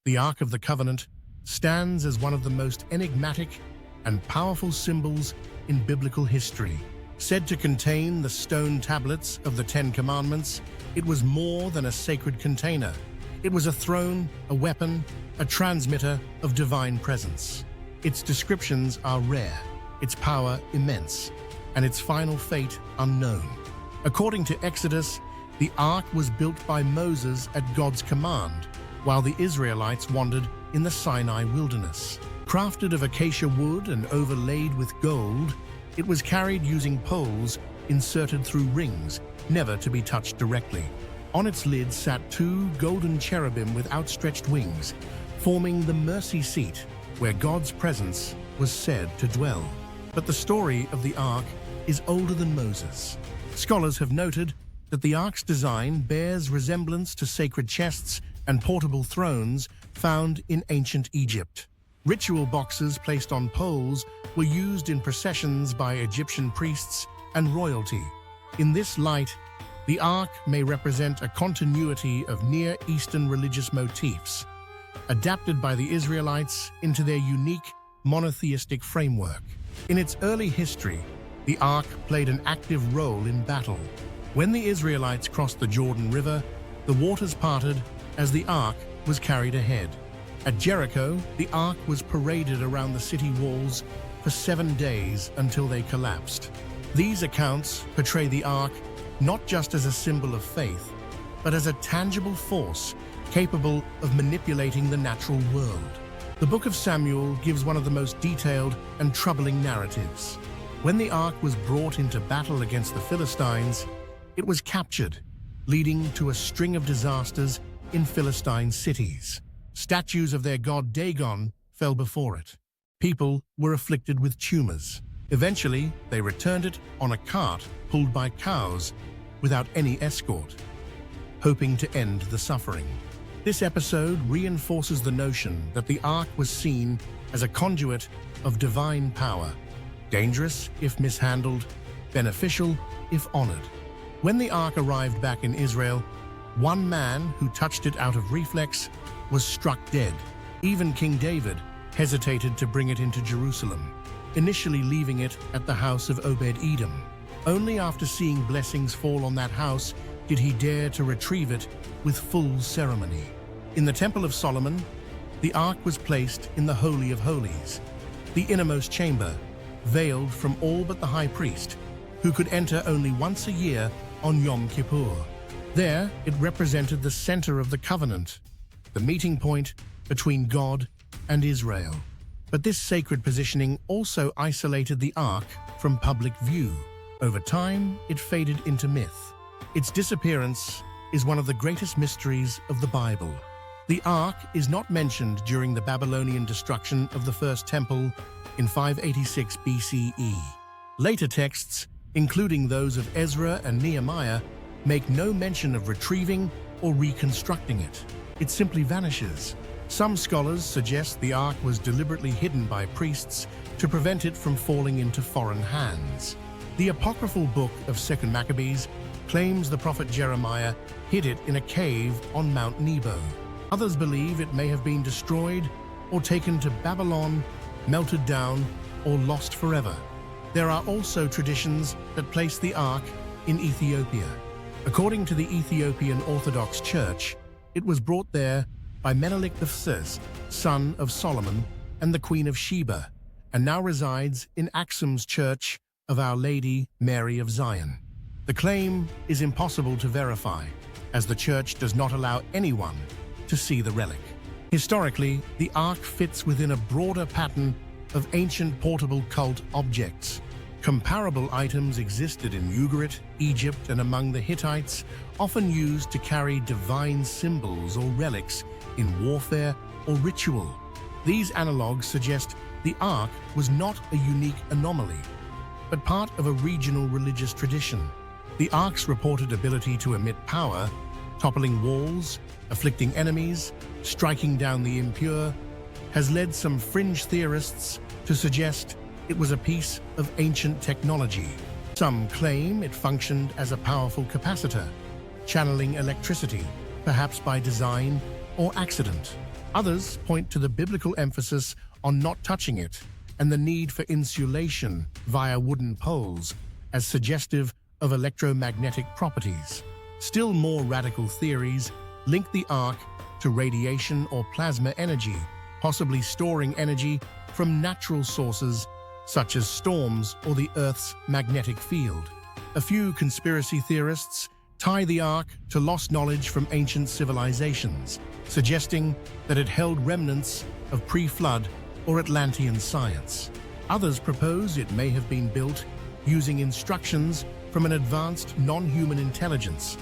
The Ark of the Covenant stands as one of the most enigmatic and powerful symbols in biblical history. Said to contain the stone tablets of the Ten Commandments, it was more than a sacred container. It was a throne, a weapon, a transmitter of divine presence. Its descriptions are rare, its power immense, and its final fate unknown. According to Exodus, the Ark was built by Moses at God's command, while the Israelites wandered in the Sinai wilderness. Crafted of acacia wood and overlaid with gold, it was carried using poles inserted through rings, never to be touched directly. On its lid sat two golden cherubim with outstretched wings, forming the mercy seat where God's presence was said to dwell. But the story of the Ark is older than Moses. Scholars have noted that the Ark's design bears resemblance to sacred chests and portable thrones found in ancient Egypt. Ritual boxes placed on poles were used in processions by Egyptian priests and royalty. In this light, the Ark may represent a continuity of Near Eastern religious motifs, adapted by the Israelites into their unique monotheistic framework. In its early history, the Ark played an active role in battle. When the Israelites crossed the Jordan River, the waters parted as the Ark was carried ahead. At Jericho, the Ark was paraded around the city walls for 7 days until they collapsed. These accounts portray the Ark not just as a symbol of faith, but as a tangible force capable of manipulating the natural world. The Book of Samuel gives one of the most detailed and troubling narratives. When the Ark was brought into battle against the Philistines, it was captured, leading to a string of disasters in Philistine cities. Statues of their god Dagon fell before it. People were afflicted with tumors. Eventually, they returned it on a cart pulled by cows without any escort, hoping to end the suffering. This episode reinforces the notion that the Ark was seen as a conduit of divine power, dangerous if mishandled, beneficial if honored. When the Ark arrived back in Israel, one man who touched it out of reflex was struck dead. Even King David hesitated to bring it into Jerusalem, initially leaving it at the house of Obed-Edom. Only after seeing blessings fall on that house did he dare to retrieve it with full ceremony. In the Temple of Solomon, the Ark was placed in the Holy of Holies, the innermost chamber, veiled from all but the high priest, who could enter only once a year on Yom Kippur. There, it represented the center of the covenant, the meeting point between God and Israel. But this sacred positioning also isolated the Ark from public view. Over time, it faded into myth. Its disappearance is one of the greatest mysteries of the Bible. The Ark is not mentioned during the Babylonian destruction of the First Temple in 586 BCE. Later texts, including those of Ezra and Nehemiah, make no mention of retrieving or reconstructing it. It simply vanishes. Some scholars suggest the Ark was deliberately hidden by priests to prevent it from falling into foreign hands. The apocryphal book of 2nd Maccabees claims the prophet Jeremiah hid it in a cave on Mount Nebo. Others believe it may have been destroyed or taken to Babylon, melted down, or lost forever. There are also traditions that place the Ark in Ethiopia. According to the Ethiopian Orthodox Church, it was brought there by Menelik I, son of Solomon and the Queen of Sheba, and now resides in Aksum's Church of Our Lady Mary of Zion. The claim is impossible to verify, as the church does not allow anyone to see the relic. Historically, the Ark fits within a broader pattern of ancient portable cult objects. Comparable items existed in Ugarit, Egypt, and among the Hittites, often used to carry divine symbols or relics in warfare or ritual. These analogues suggest the Ark was not a unique anomaly, but part of a regional religious tradition. The Ark's reported ability to emit power, toppling walls, afflicting enemies, striking down the impure, has led some fringe theorists to suggest it was a piece of ancient technology. Some claim it functioned as a powerful capacitor, channeling electricity, perhaps by design or accident. Others point to the biblical emphasis on not touching it and the need for insulation via wooden poles as suggestive of electromagnetic properties. Still more radical theories link the Ark to radiation or plasma energy, possibly storing energy from natural sources such as storms or the Earth's magnetic field. A few conspiracy theorists tie the Ark to lost knowledge from ancient civilizations, suggesting that it held remnants of pre-flood or Atlantean science. Others propose it may have been built using instructions from an advanced non-human intelligence,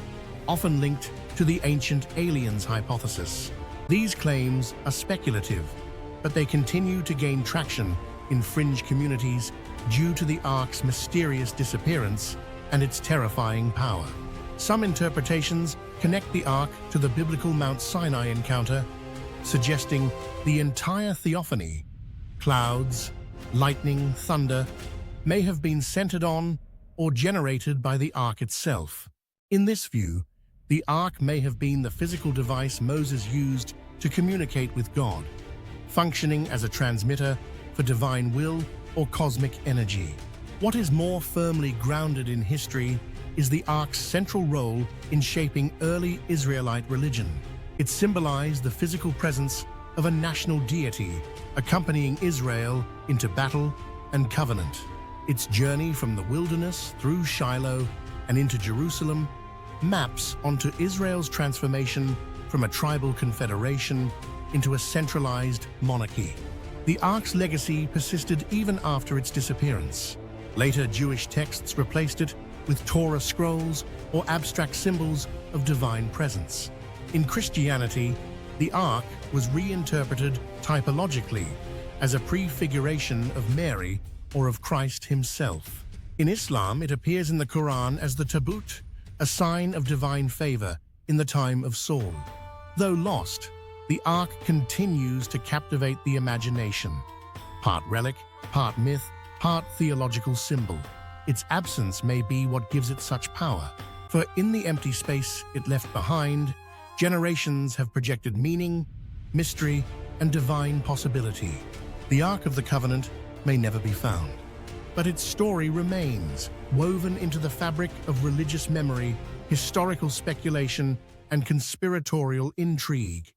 often linked to the ancient aliens hypothesis. These claims are speculative, but they continue to gain traction in fringe communities due to the Ark's mysterious disappearance and its terrifying power. Some interpretations connect the Ark to the biblical Mount Sinai encounter, suggesting the entire theophany, clouds, lightning, thunder, may have been centered on or generated by the Ark itself. In this view, the Ark may have been the physical device Moses used to communicate with God, functioning as a transmitter for divine will or cosmic energy. What is more firmly grounded in history is the Ark's central role in shaping early Israelite religion. It symbolized the physical presence of a national deity accompanying Israel into battle and covenant. Its journey from the wilderness through Shiloh and into Jerusalem maps onto Israel's transformation from a tribal confederation into a centralized monarchy. The Ark's legacy persisted even after its disappearance. Later Jewish texts replaced it with Torah scrolls or abstract symbols of divine presence. In Christianity, the Ark was reinterpreted typologically as a prefiguration of Mary or of Christ himself. In Islam, it appears in the Quran as the tabut, a sign of divine favor in the time of Saul. Though lost, the Ark continues to captivate the imagination. Part relic, part myth, part theological symbol. Its absence may be what gives it such power, for in the empty space it left behind, generations have projected meaning, mystery, and divine possibility. The Ark of the Covenant may never be found, but its story remains, woven into the fabric of religious memory, historical speculation, and conspiratorial intrigue.